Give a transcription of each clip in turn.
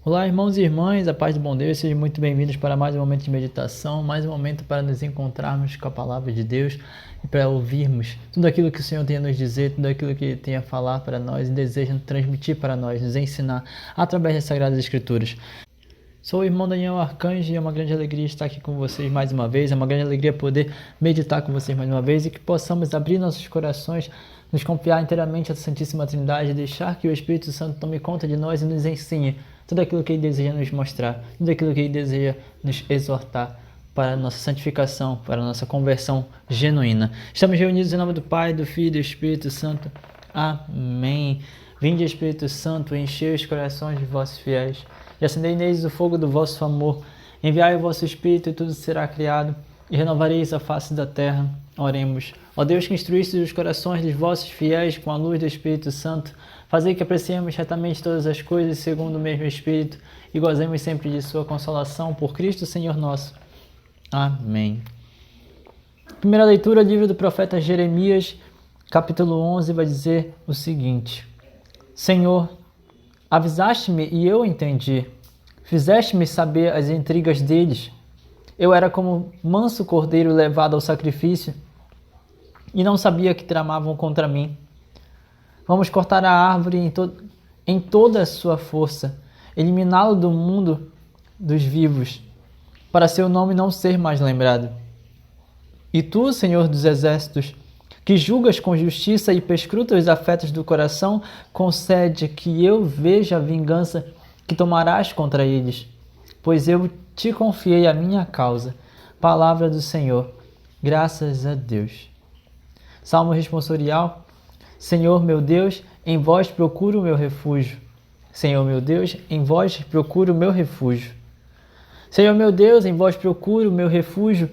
Olá, irmãos e irmãs, a paz do bom Deus, sejam muito bem-vindos para mais um momento de meditação, mais um momento para nos encontrarmos com a palavra de Deus e para ouvirmos tudo aquilo que o Senhor tem a nos dizer, tudo aquilo que Ele tem a falar para nós e deseja transmitir para nós, nos ensinar através das Sagradas Escrituras. Sou o irmão Daniel Arcanjo e é uma grande alegria estar aqui com vocês mais uma vez, é uma grande alegria poder meditar com vocês mais uma vez e que possamos abrir nossos corações, nos confiar inteiramente à Santíssima Trindade e deixar que o Espírito Santo tome conta de nós e nos ensine tudo aquilo que Ele deseja nos mostrar, tudo aquilo que Ele deseja nos exortar para a nossa santificação, para a nossa conversão genuína. Estamos reunidos em nome do Pai, do Filho e do Espírito Santo. Amém. Vinde, Espírito Santo, enchei os corações de vossos fiéis e acendei neles o fogo do vosso amor. Enviai o vosso Espírito e tudo será criado e renovareis a face da terra. Oremos. Ó Deus, que instruíste os corações dos vossos fiéis com a luz do Espírito Santo, fazei que apreciemos retamente todas as coisas segundo o mesmo Espírito e gozemos sempre de sua consolação por Cristo Senhor nosso. Amém. Primeira leitura, livro do profeta Jeremias, capítulo 11, vai dizer o seguinte: Senhor, avisaste-me e eu entendi, fizeste-me saber as intrigas deles. Eu era como manso cordeiro levado ao sacrifício e não sabia que tramavam contra mim. Vamos cortar a árvore em toda a sua força, eliminá-lo do mundo dos vivos, para seu nome não ser mais lembrado. E tu, Senhor dos exércitos, que julgas com justiça e perscruta os afetos do coração, concede que eu veja a vingança que tomarás contra eles, pois eu te confiei a minha causa. Palavra do Senhor. Graças a Deus. Salmo responsorial. Senhor meu Deus, em vós procuro o meu refúgio. Senhor meu Deus, em vós procuro o meu refúgio. Senhor meu Deus, em vós procuro o meu refúgio.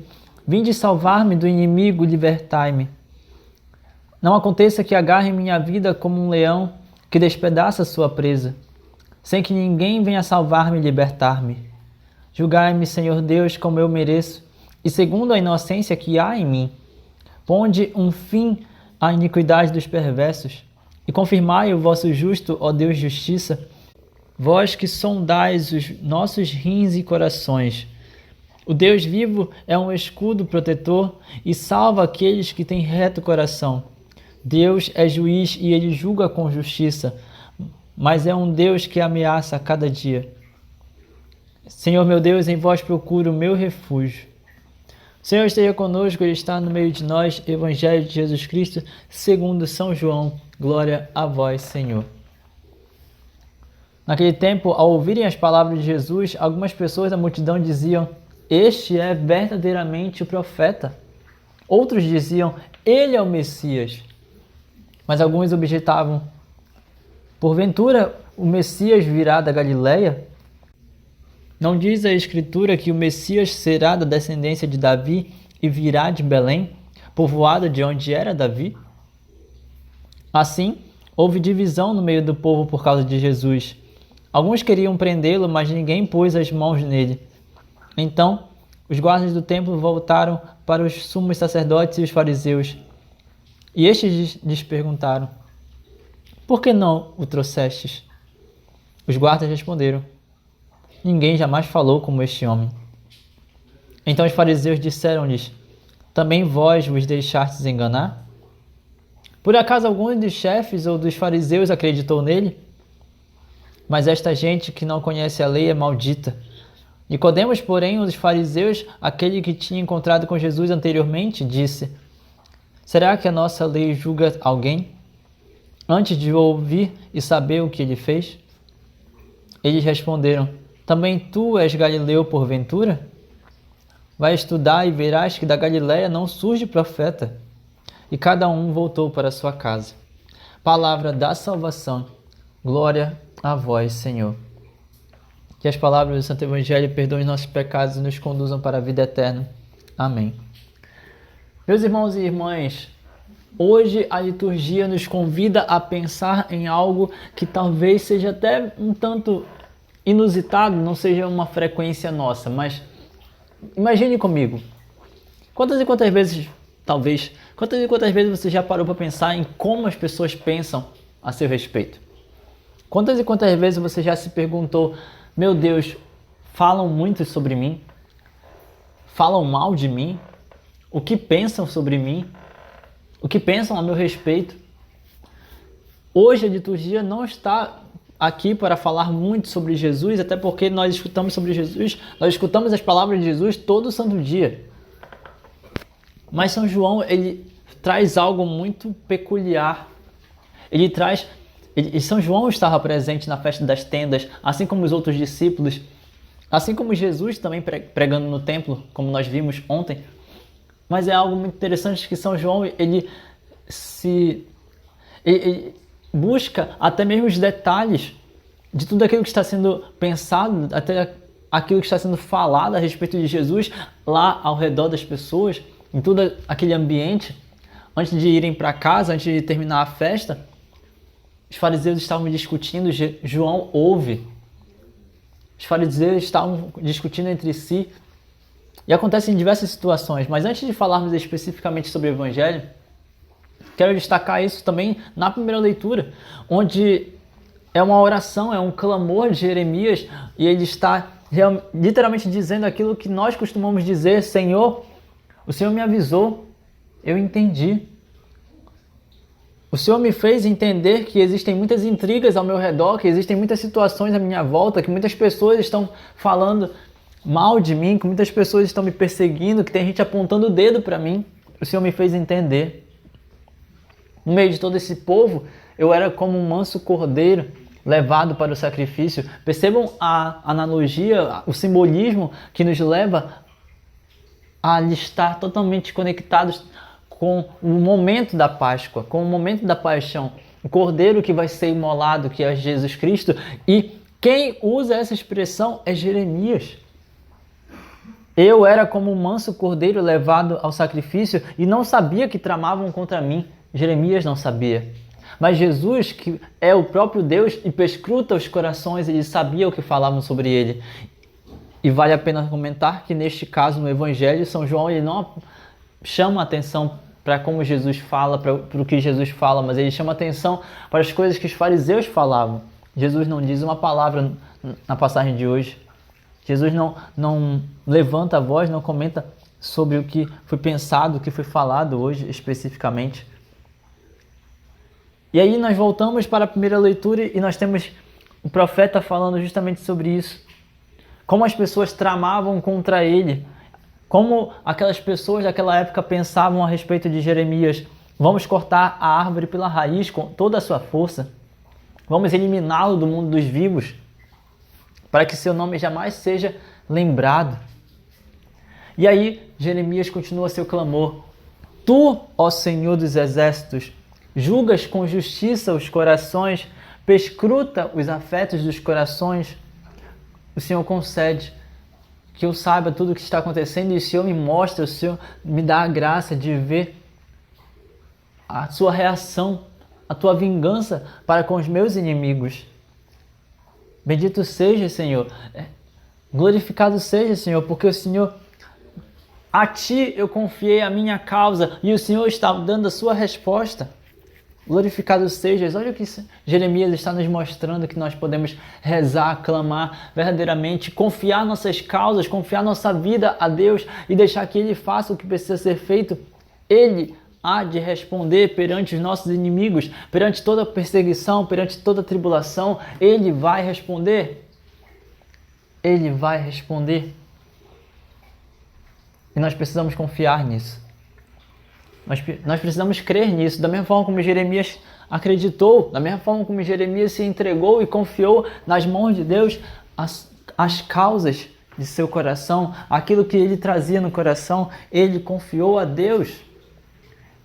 Vinde salvar-me do inimigo, libertai-me. Não aconteça que agarre minha vida como um leão que despedaça sua presa, sem que ninguém venha salvar-me e libertar-me. Julgai-me, Senhor Deus, como eu mereço, e segundo a inocência que há em mim. Ponde um fim à iniquidade dos perversos, e confirmai o vosso justo, ó Deus justiça, vós que sondais os nossos rins e corações. O Deus vivo é um escudo protetor e salva aqueles que têm reto coração. Deus é juiz e ele julga com justiça, mas é um Deus que ameaça a cada dia. Senhor meu Deus, em vós procuro o meu refúgio. O Senhor esteja conosco, Ele está no meio de nós. Evangelho de Jesus Cristo, segundo São João. Glória a vós, Senhor. Naquele tempo, ao ouvirem as palavras de Jesus, algumas pessoas da multidão diziam: Este é verdadeiramente o profeta. Outros diziam: Ele é o Messias. Mas alguns objetavam: Porventura, o Messias virá da Galileia? Não diz a Escritura que o Messias será da descendência de Davi e virá de Belém, povoado de onde era Davi? Assim, houve divisão no meio do povo por causa de Jesus. Alguns queriam prendê-lo, mas ninguém pôs as mãos nele. Então, os guardas do templo voltaram para os sumos sacerdotes e os fariseus. E estes lhes perguntaram: Por que não o trouxestes? Os guardas responderam: Ninguém jamais falou como este homem. Então os fariseus disseram-lhes: Também vós vos deixastes enganar? Por acaso algum dos chefes ou dos fariseus acreditou nele? Mas esta gente que não conhece a lei é maldita. Nicodemos, porém, um dos fariseus, aquele que tinha encontrado com Jesus anteriormente, disse: Será que a nossa lei julga alguém antes de ouvir e saber o que ele fez? Eles responderam: Também tu és Galileu porventura? Vai estudar e verás que da Galileia não surge profeta. E cada um voltou para sua casa. Palavra da salvação. Glória a vós, Senhor. Que as palavras do Santo Evangelho perdoem nossos pecados e nos conduzam para a vida eterna. Amém. Meus irmãos e irmãs, hoje a liturgia nos convida a pensar em algo que talvez seja até um tanto inusitado, não seja uma frequência nossa, mas imagine comigo, quantas e quantas vezes você já parou para pensar em como as pessoas pensam a seu respeito? Quantas e quantas vezes você já se perguntou: meu Deus, falam muito sobre mim, falam mal de mim, o que pensam sobre mim, o que pensam a meu respeito. Hoje a liturgia não está aqui para falar muito sobre Jesus, até porque nós escutamos sobre Jesus, nós escutamos as palavras de Jesus todo santo dia. Mas São João, ele traz algo muito peculiar. São João estava presente na festa das tendas, assim como os outros discípulos, assim como Jesus também pregando no templo, como nós vimos ontem. Mas é algo muito interessante que São João, ele busca até mesmo os detalhes de tudo aquilo que está sendo pensado, até aquilo que está sendo falado a respeito de Jesus lá ao redor das pessoas, em todo aquele ambiente. Antes de irem para casa, antes de terminar a festa, os fariseus estavam discutindo, João ouve. Os fariseus estavam discutindo entre si. E acontece em diversas situações. Mas antes de falarmos especificamente sobre o Evangelho, quero destacar isso também na primeira leitura, onde é uma oração, é um clamor de Jeremias, e ele está literalmente dizendo aquilo que nós costumamos dizer: Senhor, o Senhor me avisou, eu entendi. O Senhor me fez entender que existem muitas intrigas ao meu redor, que existem muitas situações à minha volta, que muitas pessoas estão falando mal de mim, que muitas pessoas estão me perseguindo, que tem gente apontando o dedo para mim. O Senhor me fez entender. No meio de todo esse povo, eu era como um manso cordeiro levado para o sacrifício. Percebam a analogia, o simbolismo que nos leva a estar totalmente conectados com o momento da Páscoa, com o momento da paixão. O cordeiro que vai ser imolado, que é Jesus Cristo. E quem usa essa expressão é Jeremias. Eu era como um manso cordeiro levado ao sacrifício e não sabia que tramavam contra mim. Jeremias não sabia. Mas Jesus, que é o próprio Deus e perscruta os corações, ele sabia o que falavam sobre ele. E vale a pena comentar que neste caso, no Evangelho, São João ele não chama atenção para como Jesus fala, para o que Jesus fala, mas ele chama atenção para as coisas que os fariseus falavam. Jesus não diz uma palavra na passagem de hoje. Jesus não levanta a voz, não comenta sobre o que foi pensado, o que foi falado hoje especificamente. E aí nós voltamos para a primeira leitura e nós temos o profeta falando justamente sobre isso. Como as pessoas tramavam contra ele, como aquelas pessoas daquela época pensavam a respeito de Jeremias. Vamos cortar a árvore pela raiz com toda a sua força. Vamos eliminá-lo do mundo dos vivos, para que seu nome jamais seja lembrado. E aí Jeremias continua seu clamor. Tu, ó Senhor dos exércitos, julgas com justiça os corações, perscruta os afetos dos corações. O Senhor concede que eu saiba tudo o que está acontecendo e o Senhor me mostra, o Senhor me dá a graça de ver a sua reação, a tua vingança para com os meus inimigos. Bendito seja, Senhor. Glorificado seja, Senhor, porque o Senhor, a Ti eu confiei a minha causa e o Senhor está dando a sua resposta. Glorificado sejas. Olha o que Jeremias está nos mostrando, que nós podemos rezar, clamar verdadeiramente, confiar nossas causas, confiar nossa vida a Deus e deixar que Ele faça o que precisa ser feito. Ele há de responder perante os nossos inimigos, perante toda perseguição, perante toda tribulação. Ele vai responder. Ele vai responder. E nós precisamos confiar nisso. Nós precisamos crer nisso, da mesma forma como Jeremias acreditou, da mesma forma como Jeremias se entregou e confiou nas mãos de Deus as causas de seu coração, aquilo que ele trazia no coração, ele confiou a Deus.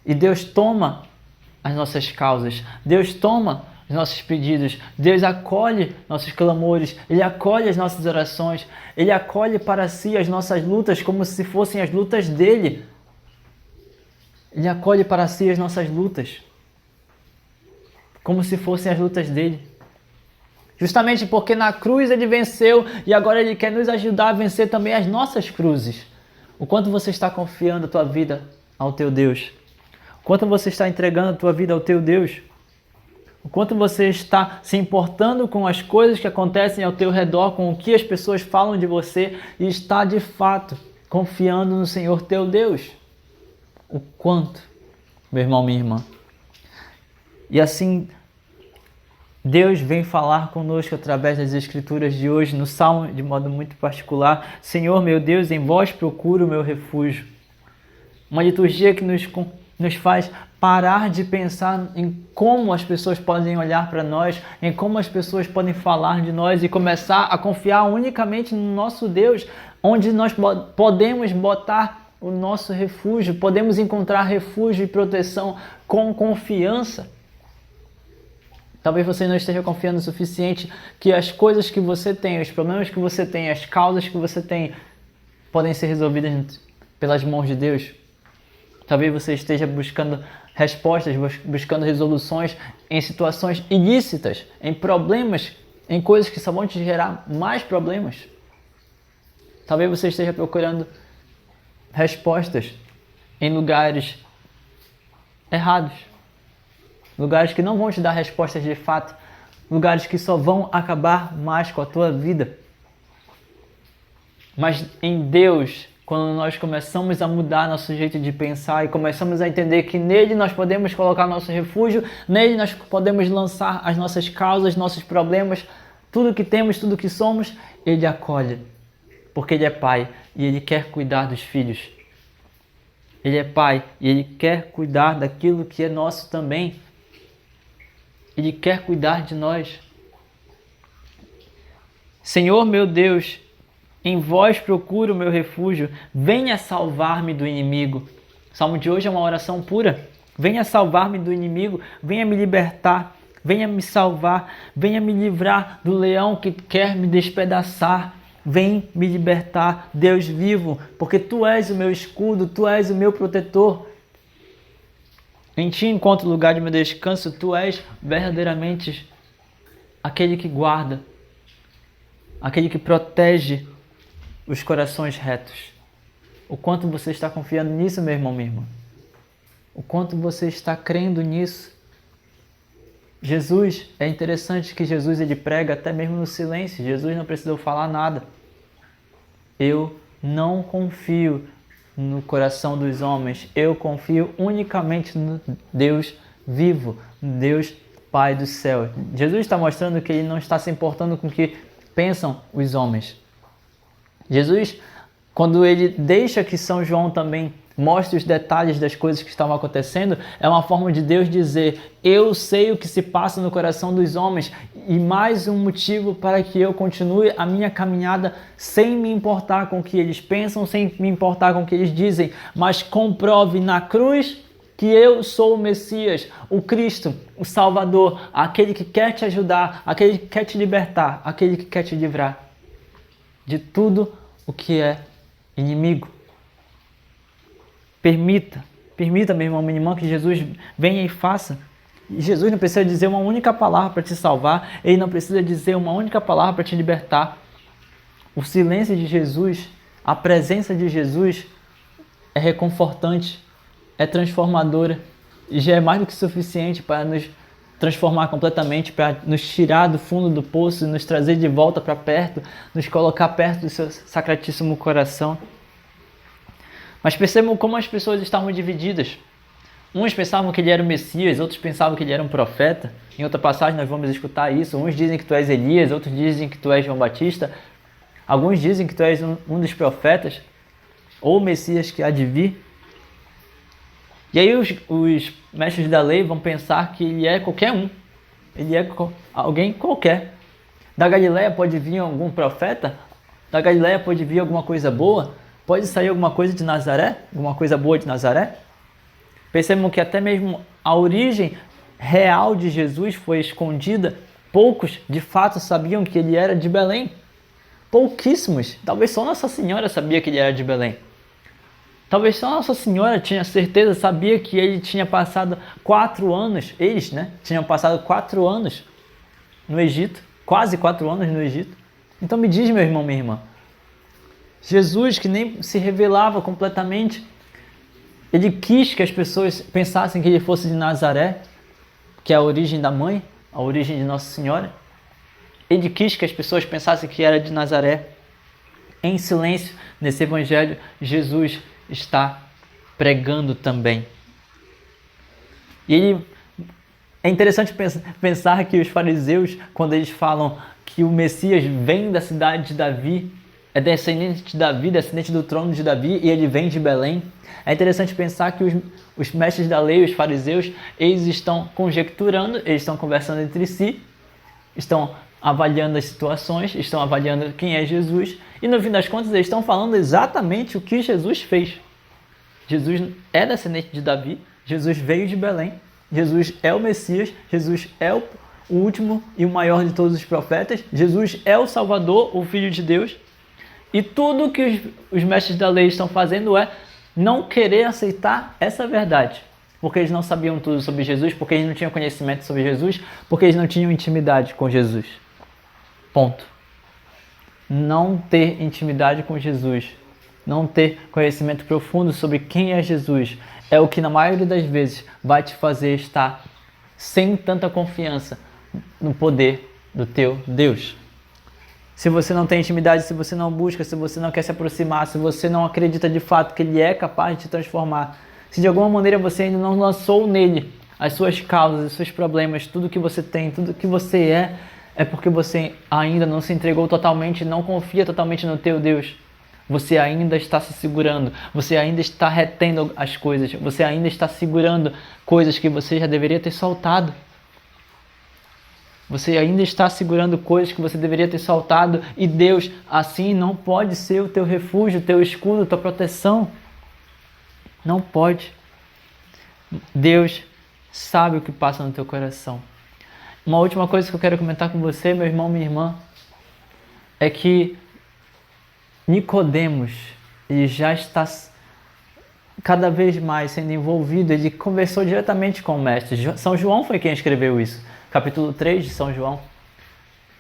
E Deus toma as nossas causas, Deus toma os nossos pedidos, Deus acolhe nossos clamores, Ele acolhe as nossas orações, Ele acolhe para si as nossas lutas como se fossem as lutas dEle. Ele acolhe para si as nossas lutas, como se fossem as lutas dele. Justamente porque na cruz ele venceu e agora ele quer nos ajudar a vencer também as nossas cruzes. O quanto você está confiando a tua vida ao teu Deus? O quanto você está entregando a tua vida ao teu Deus? O quanto você está se importando com as coisas que acontecem ao teu redor, com o que as pessoas falam de você e está de fato confiando no Senhor teu Deus. O quanto, meu irmão, minha irmã. E assim, Deus vem falar conosco através das Escrituras de hoje, no Salmo de modo muito particular. Senhor, meu Deus, em vós procuro o meu refúgio. Uma liturgia que nos faz parar de pensar em como as pessoas podem olhar para nós, em como as pessoas podem falar de nós e começar a confiar unicamente no nosso Deus, onde nós podemos botar o nosso refúgio, podemos encontrar refúgio e proteção com confiança. Talvez você não esteja confiando o suficiente que as coisas que você tem, os problemas que você tem, as causas que você tem, podem ser resolvidas pelas mãos de Deus. Talvez você esteja buscando respostas, buscando resoluções em situações ilícitas, em problemas, em coisas que só vão te gerar mais problemas. Talvez você esteja procurando respostas em lugares errados. Lugares que não vão te dar respostas de fato. Lugares que só vão acabar mais com a tua vida. Mas em Deus, quando nós começamos a mudar nosso jeito de pensar e começamos a entender que nele nós podemos colocar nosso refúgio, nele nós podemos lançar as nossas causas, nossos problemas, tudo que temos, tudo que somos, ele acolhe. Porque ele é pai e ele quer cuidar dos filhos. Ele é pai e ele quer cuidar daquilo que é nosso também. Ele quer cuidar de nós. Senhor meu Deus, em vós procuro o meu refúgio, venha salvar-me do inimigo. O salmo de hoje é uma oração pura. Venha salvar-me do inimigo, venha me libertar, venha me salvar, venha me livrar do leão que quer me despedaçar. Vem me libertar, Deus vivo, porque Tu és o meu escudo, Tu és o meu protetor. Em Ti encontro lugar de meu descanso, Tu és verdadeiramente aquele que guarda, aquele que protege os corações retos. O quanto você está confiando nisso, meu irmão, minha irmã? O quanto você está crendo nisso? Jesus, é interessante que Jesus ele prega até mesmo no silêncio. Jesus não precisou falar nada. Eu não confio no coração dos homens. Eu confio unicamente no Deus vivo, no Deus Pai do céu. Jesus está mostrando que ele não está se importando com o que pensam os homens. Jesus, quando ele deixa que São João também mostre os detalhes das coisas que estavam acontecendo, é uma forma de Deus dizer: eu sei o que se passa no coração dos homens e mais um motivo para que eu continue a minha caminhada sem me importar com o que eles pensam, sem me importar com o que eles dizem, mas comprove na cruz que eu sou o Messias, o Cristo, o Salvador, aquele que quer te ajudar, aquele que quer te libertar, aquele que quer te livrar de tudo o que é inimigo. Permita, meu irmão, minha irmã, que Jesus venha e faça. E Jesus não precisa dizer uma única palavra para te salvar, Ele não precisa dizer uma única palavra para te libertar. O silêncio de Jesus, a presença de Jesus é reconfortante, é transformadora e já é mais do que suficiente para nos transformar completamente, para nos tirar do fundo do poço, nos trazer de volta para perto, nos colocar perto do seu sacratíssimo coração. Mas percebam como as pessoas estavam divididas. Uns pensavam que ele era o Messias, outros pensavam que ele era um profeta. Em outra passagem nós vamos escutar isso. Uns dizem que tu és Elias, outros dizem que tu és João Batista. Alguns dizem que tu és um dos profetas, ou o Messias que há de vir. E aí os mestres da lei vão pensar que ele é qualquer um. Ele é alguém qualquer. Da Galileia pode vir algum profeta? Da Galileia pode vir alguma coisa boa? Pode sair alguma coisa de Nazaré? Alguma coisa boa de Nazaré? Percebam que até mesmo a origem real de Jesus foi escondida. Poucos, de fato, sabiam que ele era de Belém. Pouquíssimos. Talvez só Nossa Senhora sabia que ele era de Belém. Talvez só Nossa Senhora tinha certeza, sabia que ele tinha passado 4 anos. Eles, tinham passado 4 anos no Egito. Quase 4 anos no Egito. Então me diz, meu irmão, minha irmã. Jesus, que nem se revelava completamente, ele quis que as pessoas pensassem que ele fosse de Nazaré, que é a origem da mãe, a origem de Nossa Senhora. Ele quis que as pessoas pensassem que era de Nazaré. Em silêncio, nesse evangelho, Jesus está pregando também. E é interessante pensar que os fariseus, quando eles falam que o Messias vem da cidade de Davi, é descendente de Davi, descendente do trono de Davi, e ele vem de Belém. É interessante pensar que os mestres da lei, os fariseus, eles estão conjecturando, eles estão conversando entre si, estão avaliando as situações, estão avaliando quem é Jesus, e no fim das contas eles estão falando exatamente o que Jesus fez. Jesus é descendente de Davi, Jesus veio de Belém, Jesus é o Messias, Jesus é o último e o maior de todos os profetas, Jesus é o Salvador, o Filho de Deus. E tudo que os mestres da lei estão fazendo é não querer aceitar essa verdade. Porque eles não sabiam tudo sobre Jesus, porque eles não tinham conhecimento sobre Jesus, porque eles não tinham intimidade com Jesus. Ponto. Não ter intimidade com Jesus, não ter conhecimento profundo sobre quem é Jesus, é o que na maioria das vezes vai te fazer estar sem tanta confiança no poder do teu Deus. Se você não tem intimidade, se você não busca, se você não quer se aproximar, se você não acredita de fato que Ele é capaz de te transformar, se de alguma maneira você ainda não lançou nele as suas causas, os seus problemas, tudo que você tem, tudo que você é porque você ainda não se entregou totalmente, não confia totalmente no teu Deus. Você ainda está se segurando, você ainda está retendo as coisas, você ainda está segurando coisas que você já deveria ter soltado. Você ainda está segurando coisas que você deveria ter soltado, e Deus assim não pode ser o teu refúgio, o teu escudo, a tua proteção. Não pode. Deus sabe o que passa no teu coração. Uma última coisa que eu quero comentar com você, meu irmão, minha irmã, é que Nicodemos, ele já está cada vez mais sendo envolvido, ele conversou diretamente com o mestre. São João foi quem escreveu isso. Capítulo 3 de São João.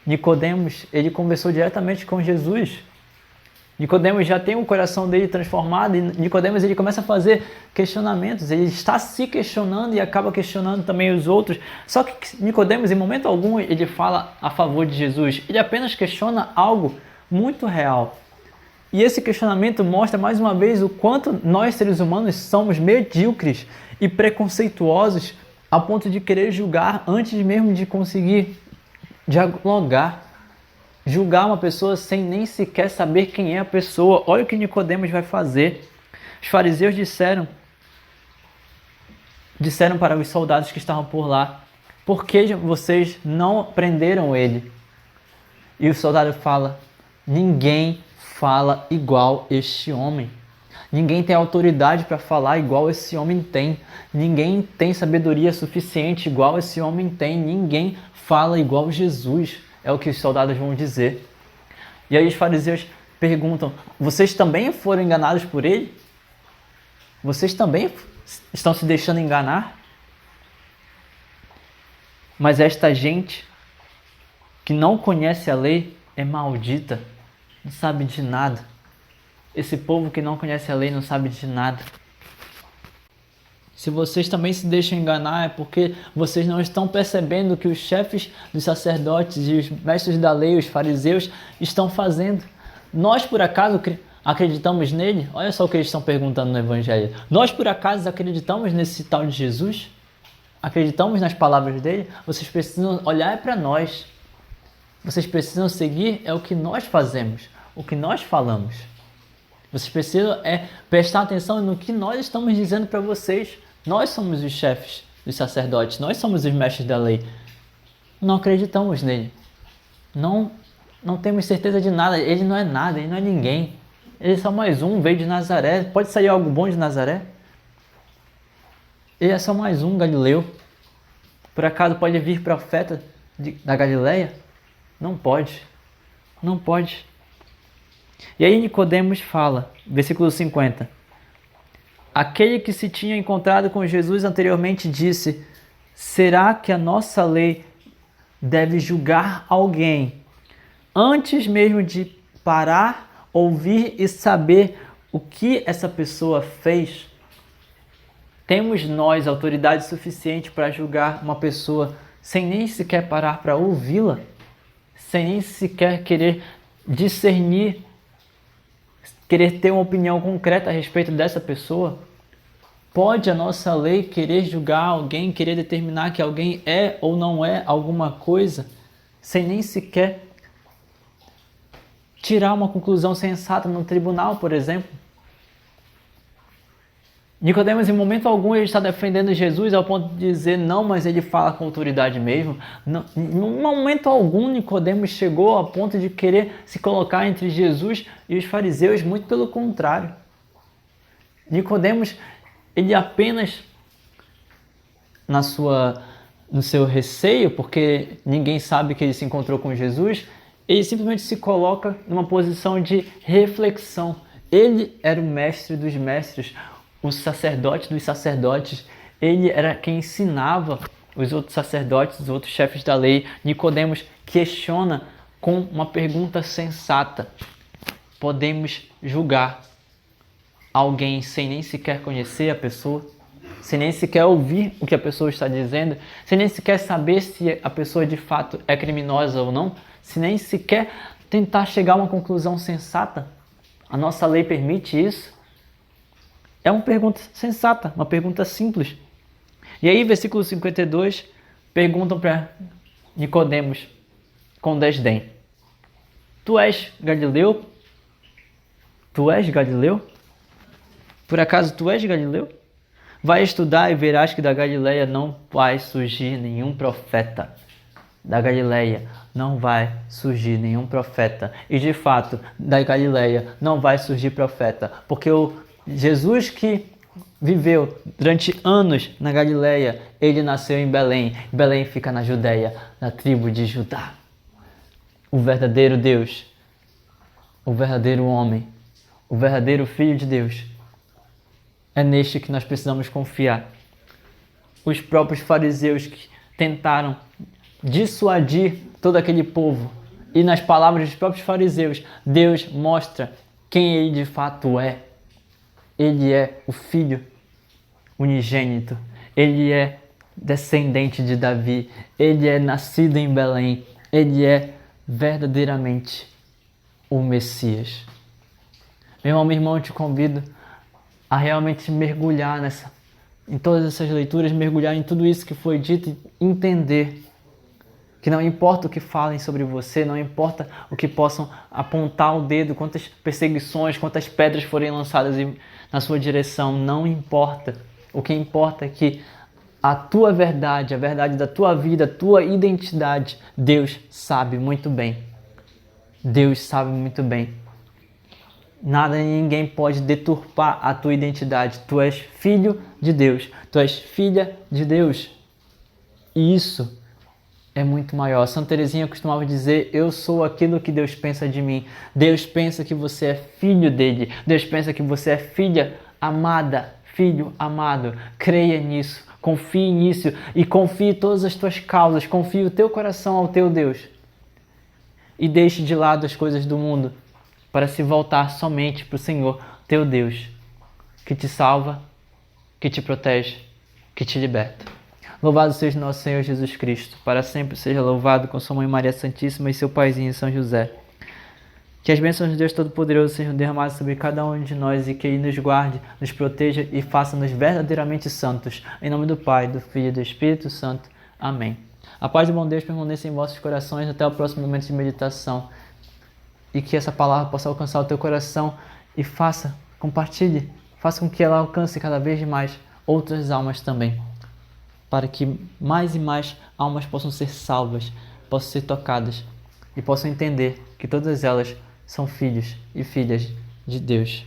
Nicodemos, ele conversou diretamente com Jesus. Nicodemos já tem o coração dele transformado, e Nicodemos ele começa a fazer questionamentos, ele está se questionando e acaba questionando também os outros. Só que Nicodemos, em momento algum, ele fala a favor de Jesus, ele apenas questiona algo muito real. E esse questionamento mostra mais uma vez o quanto nós, seres humanos, somos medíocres e preconceituosos a ponto de querer julgar antes mesmo de conseguir dialogar. Julgar uma pessoa sem nem sequer saber quem é a pessoa. Olha o que Nicodemos vai fazer. Os fariseus disseram para os soldados que estavam por lá: por que vocês não prenderam ele? E o soldado fala: ninguém fala igual este homem. Ninguém tem autoridade para falar igual esse homem tem. Ninguém tem sabedoria suficiente igual esse homem tem. Ninguém fala igual Jesus. É o que os soldados vão dizer. E aí os fariseus perguntam: vocês também foram enganados por ele? Vocês também estão se deixando enganar? Mas esta gente que não conhece a lei é maldita, não sabe de nada. Esse povo que não conhece a lei não sabe de nada. Se vocês também se deixam enganar, é porque vocês não estão percebendo que os chefes dos sacerdotes e os mestres da lei, os fariseus, estão fazendo. Nós, por acaso, acreditamos nele? Olha só o que eles estão perguntando no Evangelho. Nós, por acaso, acreditamos nesse tal de Jesus? Acreditamos nas palavras dele? Vocês precisam olhar para nós. Vocês precisam seguir o que nós fazemos, o que nós falamos. Vocês precisam prestar atenção no que nós estamos dizendo para vocês. Nós somos os chefes dos sacerdotes, nós somos os mestres da lei. Não acreditamos nele. Não temos certeza de nada. Ele não é nada, ele não é ninguém. Ele é só mais um, veio de Nazaré. Pode sair algo bom de Nazaré? Ele é só mais um Galileu. Por acaso pode vir profeta da Galileia? Não pode. Não pode. E aí Nicodemos fala, versículo 50. Aquele que se tinha encontrado com Jesus anteriormente disse: será que a nossa lei deve julgar alguém antes mesmo de parar, ouvir e saber o que essa pessoa fez? Temos nós autoridade suficiente para julgar uma pessoa sem nem sequer parar para ouvi-la, sem nem sequer querer discernir, querer ter uma opinião concreta a respeito dessa pessoa? Pode a nossa lei querer julgar alguém, querer determinar que alguém é ou não é alguma coisa, sem nem sequer tirar uma conclusão sensata no tribunal, por exemplo? Nicodemos, em momento algum, ele está defendendo Jesus ao ponto de dizer não, mas ele fala com autoridade mesmo. Não, em momento algum, Nicodemos chegou ao ponto de querer se colocar entre Jesus e os fariseus, muito pelo contrário. Nicodemos, ele apenas, no seu receio, porque ninguém sabe que ele se encontrou com Jesus, ele simplesmente se coloca numa posição de reflexão. Ele era o mestre dos mestres, o sacerdote dos sacerdotes. Ele era quem ensinava os outros sacerdotes, os outros chefes da lei. Nicodemos questiona com uma pergunta sensata. Podemos julgar alguém sem nem sequer conhecer a pessoa, sem nem sequer ouvir o que a pessoa está dizendo, sem nem sequer saber se a pessoa de fato é criminosa ou não, sem nem sequer tentar chegar a uma conclusão sensata? A nossa lei permite isso? É uma pergunta sensata, uma pergunta simples. E aí, versículo 52, perguntam para Nicodemos com desdém: Tu és Galileu? Tu és Galileu? Por acaso tu és Galileu? Vai estudar e verás que da Galileia não vai surgir nenhum profeta. Da Galileia não vai surgir nenhum profeta. E de fato, da Galileia não vai surgir profeta, porque o Jesus que viveu durante anos na Galileia, ele nasceu em Belém. Belém fica na Judeia, na tribo de Judá. O verdadeiro Deus, o verdadeiro homem, o verdadeiro Filho de Deus, é neste que nós precisamos confiar. Os próprios fariseus que tentaram dissuadir todo aquele povo, e nas palavras dos próprios fariseus, Deus mostra quem ele de fato é. Ele é o Filho unigênito, ele é descendente de Davi, ele é nascido em Belém, ele é verdadeiramente o Messias. Meu irmão, eu te convido a realmente mergulhar em todas essas leituras, mergulhar em tudo isso que foi dito e entender que não importa o que falem sobre você, não importa o que possam apontar o dedo, quantas perseguições, quantas pedras forem lançadas na sua direção, não importa. O que importa é que a tua verdade, a verdade da tua vida, a tua identidade, Deus sabe muito bem. Deus sabe muito bem. Nada nem ninguém pode deturpar a tua identidade. Tu és filho de Deus, tu és filha de Deus. E isso é muito maior. Santa Teresinha costumava dizer: eu sou aquilo que Deus pensa de mim. Deus pensa que você é filho dele. Deus pensa que você é filha amada, filho amado. Creia nisso, confie nisso e confie todas as tuas causas. Confie o teu coração ao teu Deus. E deixe de lado as coisas do mundo para se voltar somente para o Senhor, teu Deus, que te salva, que te protege, que te liberta. Louvado seja nosso Senhor Jesus Cristo, para sempre seja louvado com sua Mãe Maria Santíssima e seu Paizinho São José. Que as bênçãos de Deus Todo-Poderoso sejam derramadas sobre cada um de nós e que Ele nos guarde, nos proteja e faça-nos verdadeiramente santos. Em nome do Pai, do Filho e do Espírito Santo. Amém. A paz e o bom Deus permaneçam em vossos corações até o próximo momento de meditação. E que essa palavra possa alcançar o teu coração e compartilhe, faça com que ela alcance cada vez mais outras almas também, para que mais e mais almas possam ser salvas, possam ser tocadas e possam entender que todas elas são filhos e filhas de Deus.